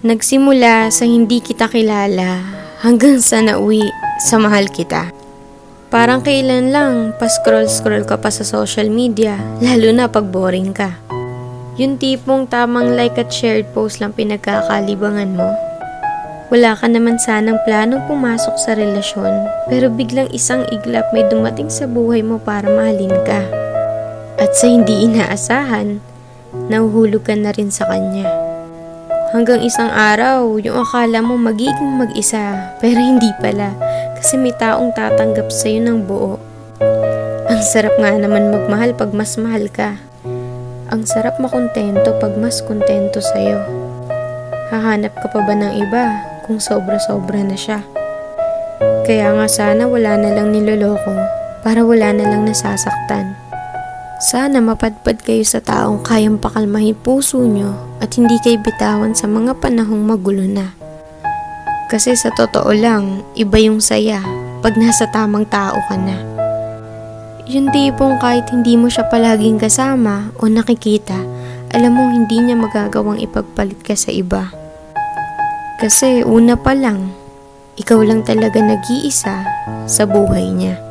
Nagsimula sa hindi kita kilala hanggang sa nauwi sa mahal kita. Parang kailan lang pa-scroll-scroll ka pa sa social media, lalo na pag boring ka. Yung tipong tamang like at shared post lang pinagkakalibangan mo. Wala ka naman sanang planong pumasok sa relasyon, pero biglang isang iglap may dumating sa buhay mo para mahalin ka. At sa hindi inaasahan, nahuhulog ka na rin sa kanya. Hanggang isang araw, yung akala mo magiging mag-isa, pero hindi pala, kasi may taong tatanggap sa'yo ng buo. Ang sarap nga naman magmahal pag mas mahal ka. Ang sarap makontento pag mas kontento sa'yo. Hahanap ka pa ba ng iba kung sobra-sobra na siya? Kaya nga sana wala na lang niloloko para wala na lang nasasaktan. Sana mapadpad kayo sa taong kayang pakalmahin puso nyo at hindi kayo bitawan sa mga panahong magulo na. Kasi sa totoo lang, iba yung saya pag nasa tamang tao ka na. Yung tipong kahit hindi mo siya palaging kasama o nakikita, alam mo hindi niya magagawang ipagpalit ka sa iba. Kasi una pa lang, ikaw lang talaga nag-iisa sa buhay niya.